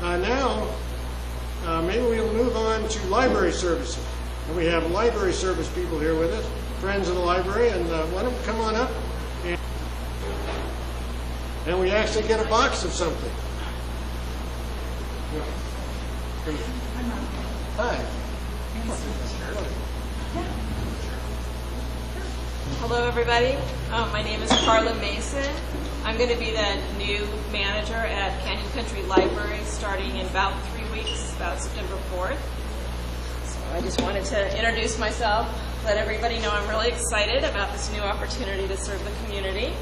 Now, maybe we'll move on to library services. And we have library service people here with us, friends of the library, and why don't you come on up? And we actually get a box of something. Hi. Hello, everybody. My name is Carla Mason. I'm going to be the new manager at Canyon Country Library starting in about 3 weeks, about September 4th. So I just wanted to introduce myself, let everybody know I'm really excited about this new opportunity to serve the community.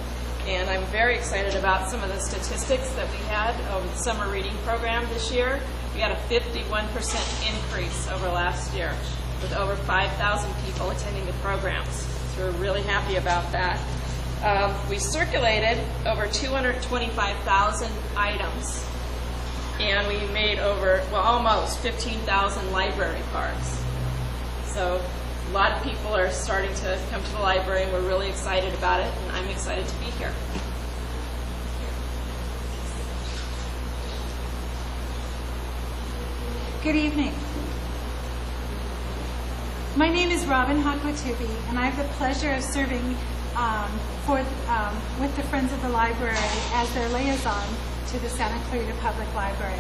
And I'm very excited about some of the statistics that we had over the summer reading program this year. We had a 51% increase over last year, with over 5,000 people attending the programs. So we're really happy about that. We circulated over 225,000 items, and we made over, well, almost 15,000 library cards. So a lot of people are starting to come to the library, and we're really excited about it, and I'm excited to be here. Good evening. My name is Robin Hoklotubbe, and I have the pleasure of serving with the Friends of the Library as their liaison to the Santa Clarita Public Library.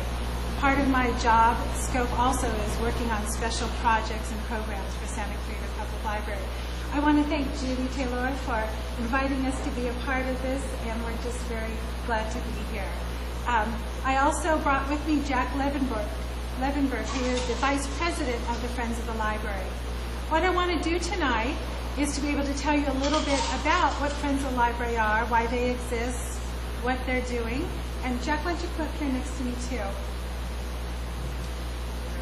Part of my job scope also is working on special projects and programs for Santa Clarita Public Library. I want to thank Judy, Taylour for inviting us to be a part of this, and we're just very glad to be here. I also brought with me Jack Levenberg, who is the Vice President of the Friends of the Library. What I want to do tonight is to be able to tell you a little bit about what Friends of the Library are, why they exist, what they're doing. And Jack, why don't you come up here next to me too?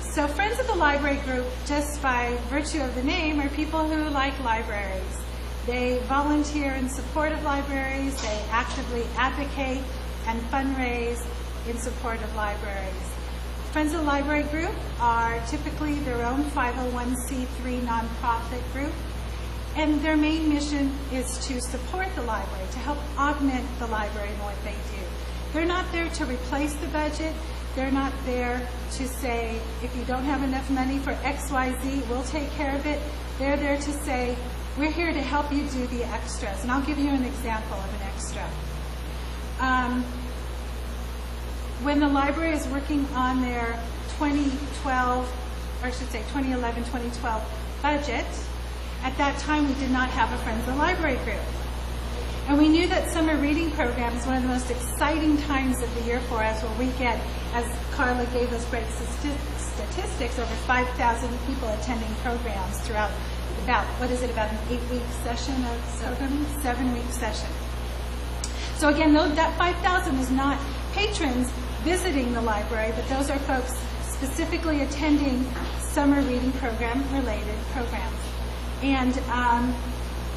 So Friends of the Library Group, just by virtue of the name, are people who like libraries. They volunteer in support of libraries. They actively advocate and fundraise in support of libraries. Friends of the Library Group are typically their own 501c3 nonprofit group, and their main mission is to support the library, to help augment the library in what they do. They're not there to replace the budget. They're not there to say, if you don't have enough money for XYZ, we'll take care of it. They're there to say, we're here to help you do the extras. And I'll give you an example of an extra. When the library is working on their 2012, or I should say 2011-2012 budget, at that time we did not have a Friends of the Library group. And we knew that summer reading program is one of the most exciting times of the year for us, where we get, as Carla gave us great statistics, over 5,000 people attending programs throughout about an 8-week session of programming? 7-week session. So again, that 5,000 is not patrons visiting the library, but those are folks specifically attending summer reading program related programs. And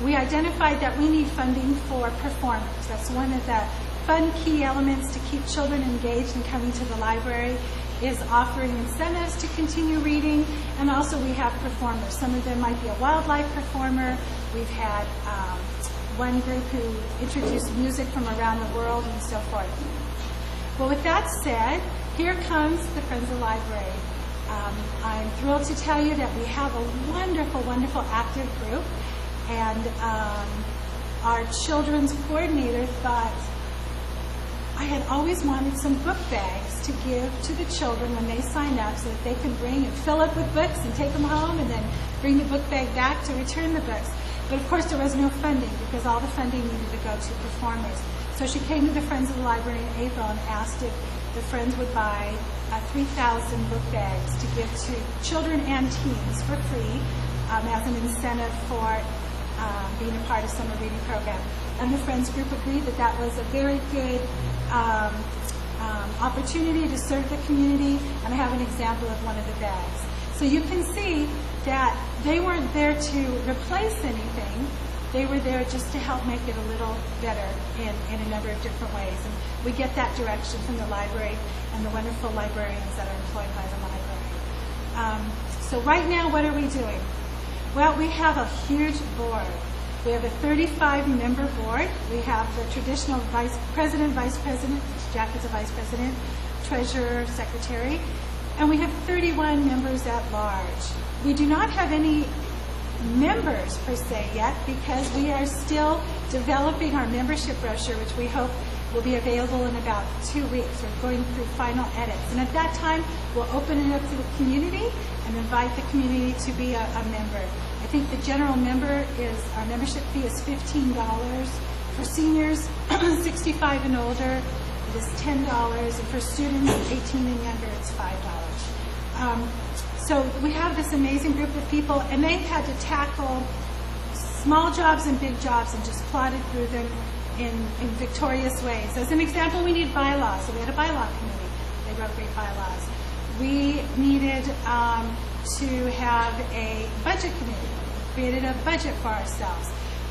we identified that we need funding for performers. That's one of the fun key elements to keep children engaged in coming to the library, is offering incentives to continue reading, and also we have performers. Some of them might be a wildlife performer. We've had one group who introduced music from around the world and so forth. Well, with that said, here comes the Friends of the Library. I'm thrilled to tell you that we have a wonderful, wonderful active group, and our children's coordinator thought, I had always wanted some book bags to give to the children when they sign up, so that they could bring and fill up with books and take them home and then bring the book bag back to return the books. But of course there was no funding, because all the funding needed to go to performers. So she came to the Friends of the Library in April and asked if the Friends would buy 3,000 book bags to give to children and teens for free as an incentive for being a part of summer reading program. And the Friends group agreed that that was a very good opportunity to serve the community, and I have an example of one of the bags. So you can see that they weren't there to replace anything. They were there just to help make it a little better in a number of different ways. And we get that direction from the library and the wonderful librarians that are employed by the library. So right now, what are we doing? Well, we have a huge board. We have a 35-member board. We have the traditional vice president, Jack is a vice president, treasurer, secretary, and we have 31 members at large. We do not have any members per se yet because we are still developing our membership brochure, which we hope will be available in about 2 weeks. We're going through final edits, and at that time we'll open it up to the community and invite the community to be a member. I think the general member is, our membership fee is $15. For seniors 65 and older, it is $10, and for students 18 and younger, it's $5. So we have this amazing group of people, and they've had to tackle small jobs and big jobs and just plodded through them in victorious ways. As an example, we need bylaws, so we had a bylaw committee. They wrote great bylaws. We needed to have a budget committee, created a budget for ourselves.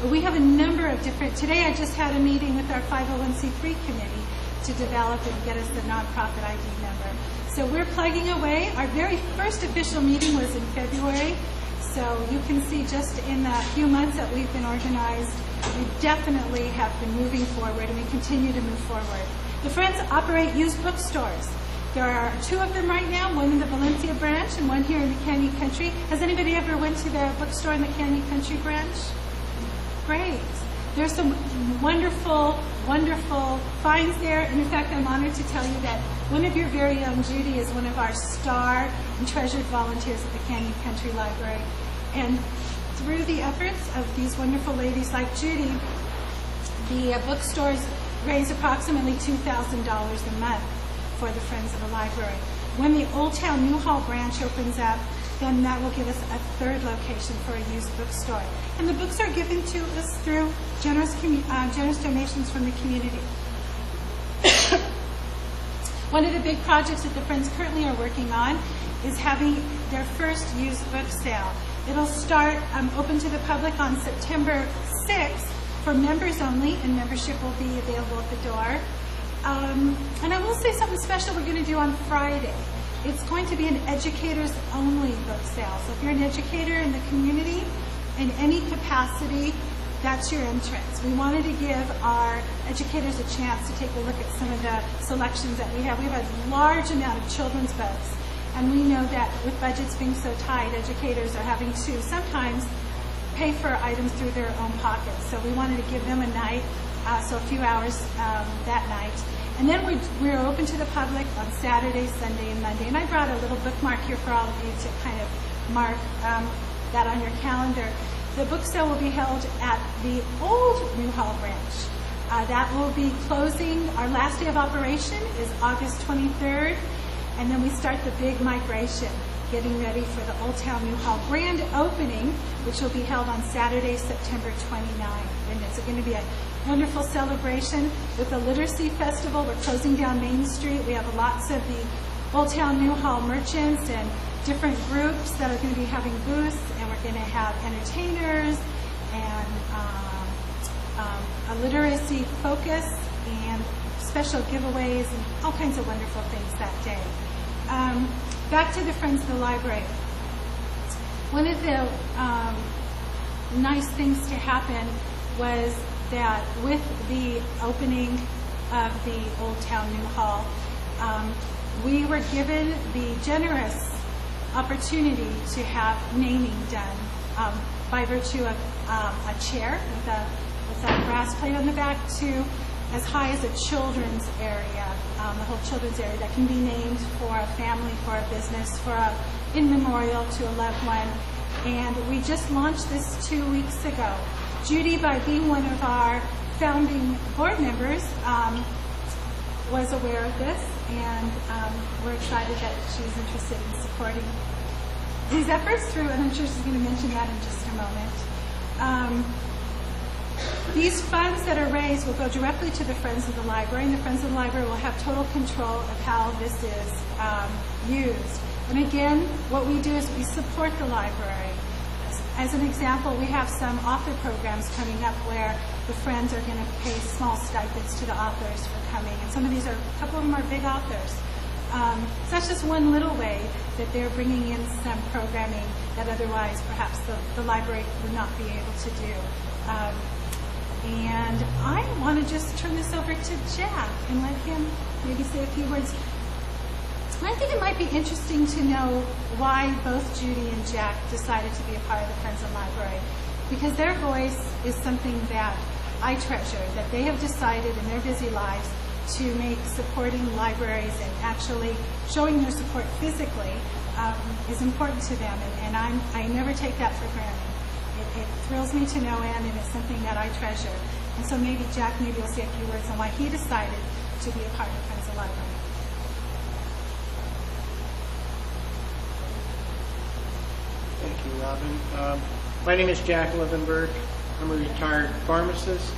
We have a number of different, today I just had a meeting with our 501c3 committee to develop and get us the nonprofit ID number. So we're plugging away. Our very first official meeting was in February. So you can see just in the few months that we've been organized, we definitely have been moving forward, and we continue to move forward. The Friends operate used bookstores. There are 2 of them right now, one in the Valencia branch and one here in the Canyon Country. Has anybody ever went to the bookstore in the Canyon Country branch? Great. There's some wonderful, wonderful finds there. And in fact, I'm honored to tell you that one of your very own, Judy, is one of our star and treasured volunteers at the Canyon Country Library. And through the efforts of these wonderful ladies like Judy, the bookstores raise approximately $2,000 a month for the Friends of the Library. When the Old Town Newhall branch opens up, then that will give us a 3rd location for a used bookstore. And the books are given to us through generous donations from the community. One of the big projects that the Friends currently are working on is having their first used book sale. It'll start open to the public on September 6th for members only, and membership will be available at the door. And I will say something special we're going to do on Friday. It's going to be an educators-only book sale. So if you're an educator in the community in any capacity, that's your entrance. We wanted to give our educators a chance to take a look at some of the selections that we have. We have a large amount of children's books, and we know that with budgets being so tight, educators are having to sometimes pay for items through their own pockets. So we wanted to give them a night, so a few hours that night. And then we're open to the public on Saturday, Sunday, and Monday. And I brought a little bookmark here for all of you to kind of mark that on your calendar. The book sale will be held at the old Newhall branch. That will be closing. Our last day of operation is August 23rd. And then we start the big migration, getting ready for the Old Town Newhall grand opening, which will be held on Saturday, September 29th. And it's going to be a wonderful celebration with a literacy festival. We're closing down Main Street. We have lots of the Old Town Newhall merchants and different groups that are going to be having booths, and we're going to have entertainers and a literacy focus and special giveaways and all kinds of wonderful things that day. Back to the Friends of the Library. One of the nice things to happen was that with the opening of the Old Town Newhall, we were given the generous opportunity to have naming done by virtue of a chair with a brass plate on the back to as high as a children's area, the whole children's area that can be named for a family, for a business, for a in memorial to a loved one. And we just launched this 2 weeks ago. Judy, by being one of our founding board members, was aware of this, and we're excited that she's interested in supporting these efforts through, and I'm sure she's going to mention that in just a moment. These funds that are raised will go directly to the Friends of the Library, and the Friends of the Library will have total control of how this is used. And again, what we do is we support the library. As an example, we have some author programs coming up where the Friends are going to pay small stipends to the authors for coming. And some of these are, a couple of them are big authors. So that's just one little way that they're bringing in some programming that otherwise perhaps the library would not be able to do. And I want to just turn this over to Jack and let him maybe say a few words. I think it might be interesting to know why both Judy and Jack decided to be a part of the Friends of the Library, because their voice is something that I treasure, that they have decided in their busy lives to make supporting libraries and actually showing their support physically is important to them, and I never take that for granted. It thrills me to no end, and it's something that I treasure. And so maybe Jack, maybe will say a few words on why he decided to be a part of Friends of the Library. Thank you, Robin. My name is Jack Levenberg. I'm a retired pharmacist.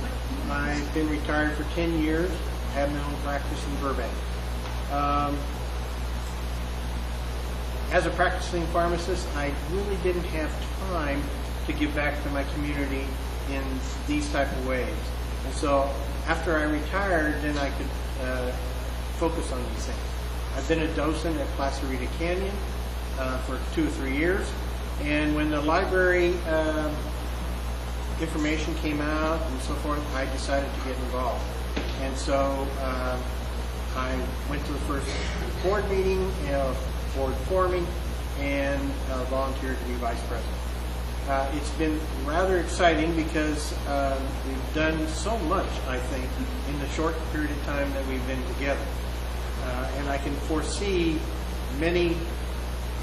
I've been retired for 10 years. I have my own practice in Burbank. As a practicing pharmacist, I really didn't have time to give back to my community in these type of ways. And so after I retired, then I could focus on these things. I've been a docent at Clarita Canyon for 2 or 3 years. And when the library information came out and so forth, I decided to get involved. And so I went to the first board meeting, board forming, and volunteered to be vice president. It's been rather exciting because we've done so much, I think, in the short period of time that we've been together. And I can foresee many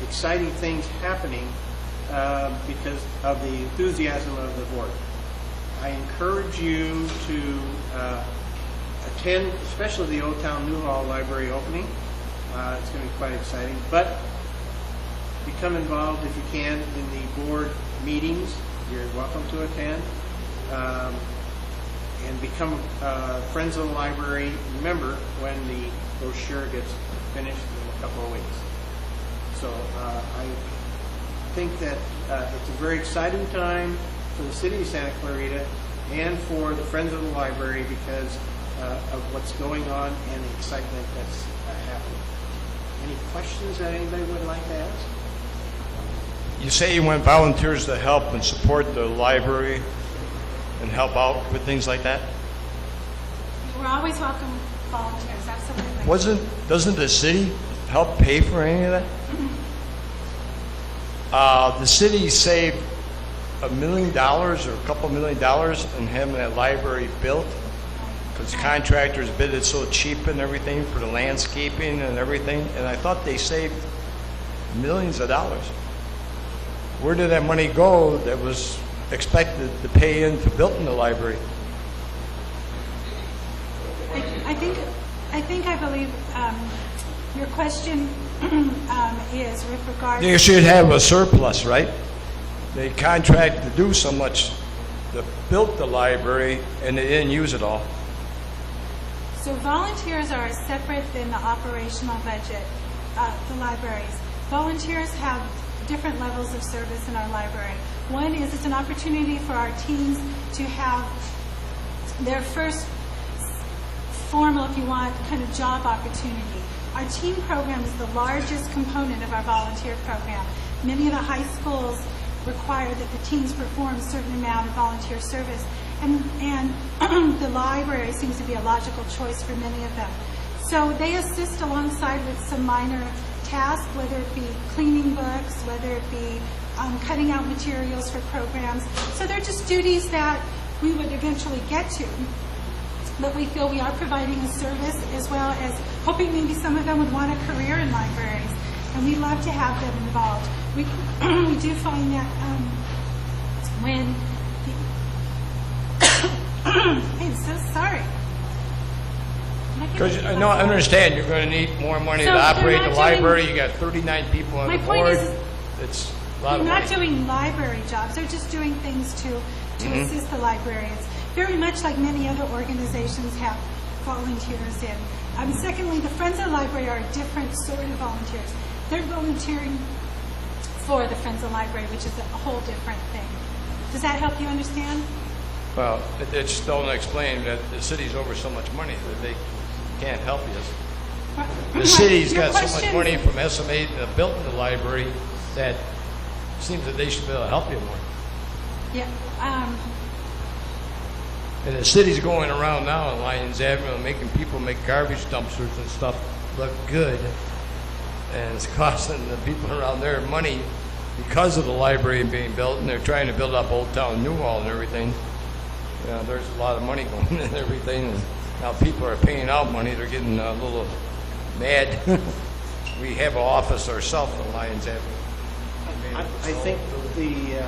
exciting things happening because of the enthusiasm of the board. I encourage you to attend, especially the Old Town Newhall Library opening. It's going to be quite exciting. But become involved if you can in the board meetings. You're welcome to attend. And become Friends of the Library member when the brochure gets finished in a couple of weeks. So I think that it's a very exciting time for the city of Santa Clarita and for the Friends of the Library because of what's going on and the excitement that's happening. Any questions that anybody would like to ask? You say you want volunteers to help and support the library and help out with things like that? We're always welcome volunteers, absolutely. Doesn't the city help pay for any of that? The city saved $1 million or a couple $1 million in having that library built because contractors bid it so cheap and everything for the landscaping and everything, and I thought they saved millions of dollars. Where did that money go that was expected to pay into building the library? I believe your question is with regard They should have a surplus, right? They contracted to do so much to build the library and they didn't use it all. So volunteers are separate than the operational budget of the libraries. Volunteers have different levels of service in our library. One is it's an opportunity for our teens to have their first formal, if you want, kind of job opportunity. Our teen program is the largest component of our volunteer program. Many of the high schools require that the teens perform a certain amount of volunteer service, and the library seems to be a logical choice for many of them. So they assist alongside with some minor tasks, whether it be cleaning books, whether it be cutting out materials for programs. So they're just duties that we would eventually get to. But we feel we are providing a service as well as hoping maybe some of them would want a career in libraries. And we love to have them involved. We do find that when I'm so sorry. Because I understand you're going to need more money to operate the library. You got 39 people on the board. My point is, it's a lot of they're money. not doing library jobs. They're just doing things to assist the librarians. Very much like many other organizations have volunteers in. Secondly, the Friends of the Library are a different sort of volunteers. They're volunteering for the Friends of the Library, which is a whole different thing. Does that help you understand? Well, it just don't explain that the city's over so much money that they can't help you. The city's got so much money from SMA built the library that it seems that they should be able to help you more. Yeah. And the city's going around now in Lyons Avenue making people make garbage dumpsters and stuff look good. and it's costing the people around there money because of the library being built, and they're trying to build up Old Town Newhall and everything. There's a lot of money going in and everything, and now people are paying out money. They're getting a little mad. We have an office ourselves, the Lions have. I think the,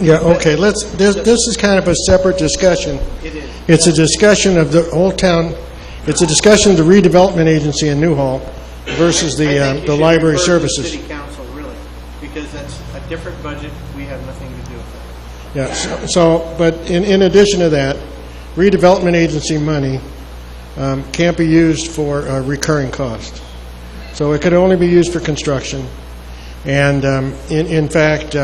Yeah, okay, this is kind of a separate discussion. it is. It's a discussion of the Old Town, it's a discussion of the redevelopment agency in Newhall versus I think you the should library refer to services. City Council, really, because that's a different budget. We have nothing to do with that. Yeah, so but in addition to that, redevelopment agency money can't be used for recurring costs. So it could only be used for construction. And in fact,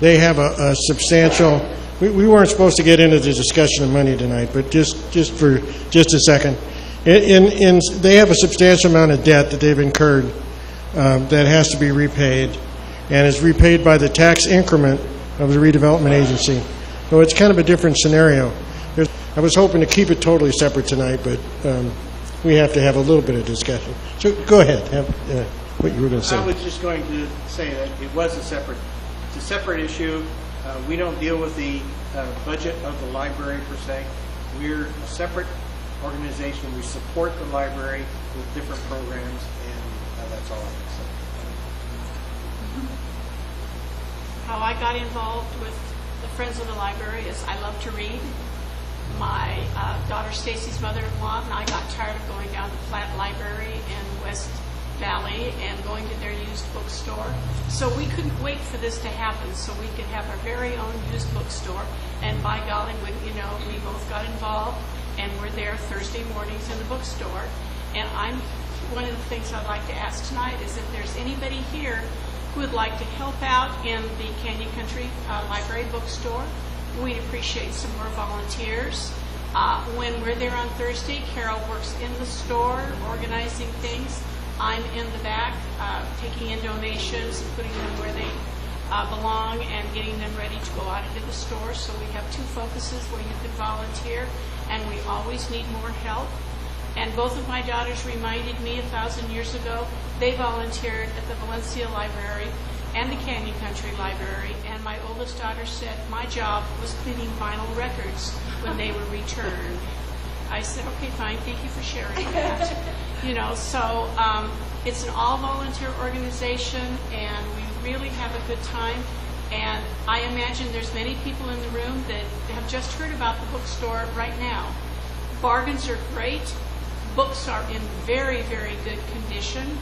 they have a substantial, we weren't supposed to get into the discussion of money tonight, but just a second. They have a substantial amount of debt that they've incurred that has to be repaid, and is repaid by the tax increment of the redevelopment agency. So it's kind of a different scenario. I was hoping to keep it totally separate tonight, but we have to have a little bit of discussion. So go ahead, have what you were going to say. I was just going to say that it was it's a separate issue. We don't deal with the budget of the library per se. We're a separate organization. We support the library with different programs, and that's all I can say. How I got involved with the Friends of the Library is I love to read. My daughter Stacy's mother-in-law and I got tired of going down to Platt Library in West Valley and going to their used bookstore. So we couldn't wait for this to happen so we could have our very own used bookstore. And by golly, we both got involved and we're there Thursday mornings in the bookstore. And one of the things I'd like to ask tonight is if there's anybody here who would like to help out in the Canyon Country Library bookstore. We'd appreciate some more volunteers. When we're there on Thursday, Carol works in the store organizing things. I'm in the back taking in donations and putting them where they belong and getting them ready to go out into the store. So we have two focuses where you can volunteer, and we always need more help. And both of my daughters reminded me 1,000 years ago, they volunteered at the Valencia Library and the Canyon Country Library, and my oldest daughter said my job was cleaning vinyl records when they were returned. I said, okay, fine, thank you for sharing that. So it's an all-volunteer organization, and we really have a good time. And I imagine there's many people in the room that have just heard about the bookstore right now. Bargains are great. Books are in very, very good condition.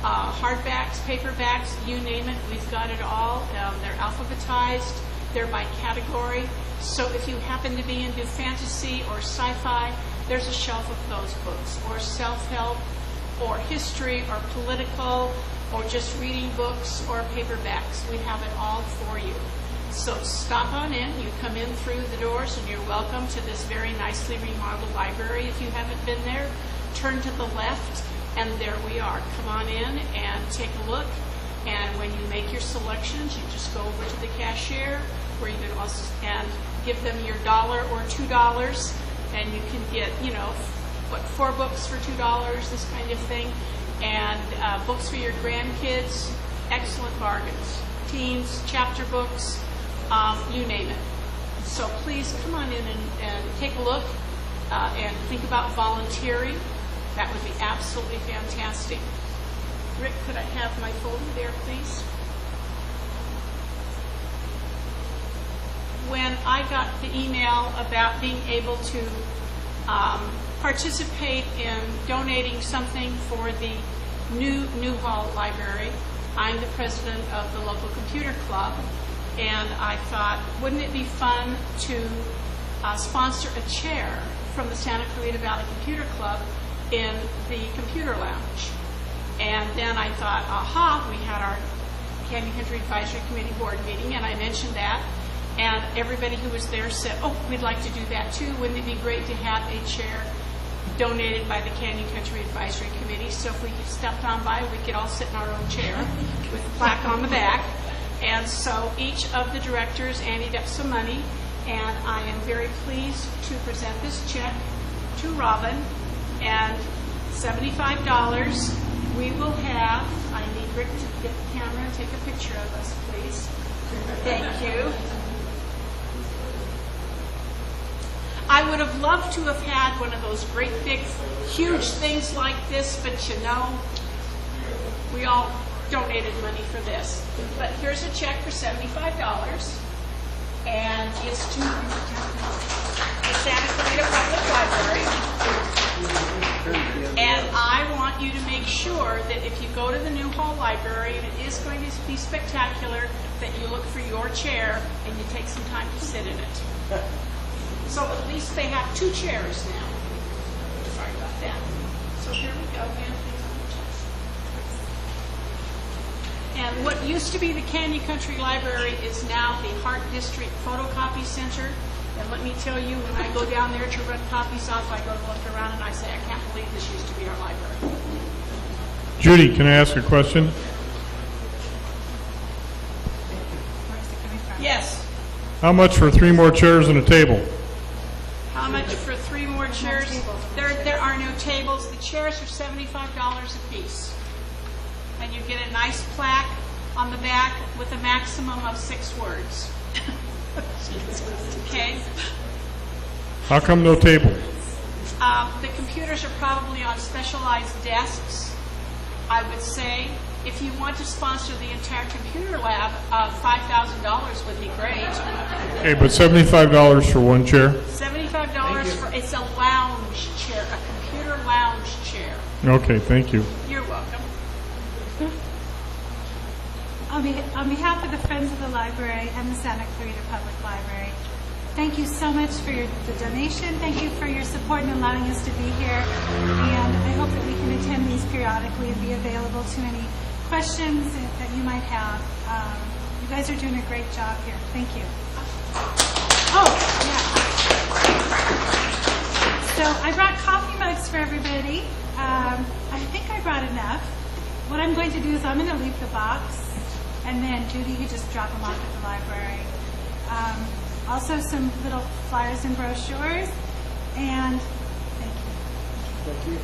Hardbacks, paperbacks, you name it, we've got it all. They're alphabetized, they're by category. So if you happen to be into fantasy or sci-fi, there's a shelf of those books, or self-help, or history, or political, or just reading books, or paperbacks. We have it all for you. So stop on in. You come in through the doors, and you're welcome to this very nicely remodeled library. If you haven't been there, turn to the left, and there we are. Come on in and take a look. And when you make your selections, you just go over to the cashier, where you can also give them your $1 or $2, and you can get, 4 books for $2, this kind of thing, and books for your grandkids, excellent bargains. Teens, chapter books, you name it. So please come on in and take a look and think about volunteering. That would be absolutely fantastic. Rick, could I have my folder there, please? When I got the email about being able to participate in donating something for the new Newhall Library, I'm the president of the local computer club, and I thought, wouldn't it be fun to sponsor a chair from the Santa Clarita Valley Computer Club in the computer lounge? And then I thought, aha, we had our Canyon Country Advisory Committee board meeting, and I mentioned that, and everybody who was there said, oh, we'd like to do that too. Wouldn't it be great to have a chair donated by the Canyon Country Advisory Committee? So if we stepped on by, we could all sit in our own chair with a plaque on the back. And so each of the directors anteed up some money, and I am very pleased to present this check to Robin, and $75 we will have, I need Rick to get the camera and take a picture of us, please. Thank you. I would have loved to have had one of those great big, huge things like this, but you know, we all donated money for this. But here's a check for $75, and it's to the Santa Clarita Public Library. And I want you to make sure that if you go to the new hall library, and it is going to be spectacular, that you look for your chair and you take some time to sit in it. So at least they have 2 chairs now. Sorry about that. So here we go, man. And what used to be the Canyon Country Library is now the Hart District Photocopy Center. And let me tell you, when I go down there to run copies off, I go to look around and I say, I can't believe this used to be our library. Judy, can I ask a question? Where's it coming from? Yes. How much for 3 more chairs and a table? How much for 3 more chairs? There are no tables. The chairs are $75 a piece. And you get a nice plaque on the back with a maximum of 6 words. Okay? How come no table? The computers are probably on specialized desks. I would say if you want to sponsor the entire computer lab, $5,000 would be great. Okay, but $75 for 1 chair? $75 for, it's a lounge chair, a computer lounge chair. Okay, thank you. You're welcome. On behalf of the Friends of the Library and the Santa Clarita Public Library, thank you so much for the donation. Thank you for your support in allowing us to be here. And I hope that we can attend these periodically and be available to any questions that you might have. You guys are doing a great job here. Thank you. Oh, yeah. So I brought coffee mugs for everybody. I think I brought enough. What I'm going to do is I'm going to leave the box. And then, Judy, you just drop them off at the library. Also, some little flyers and brochures. And thank you. Thank you.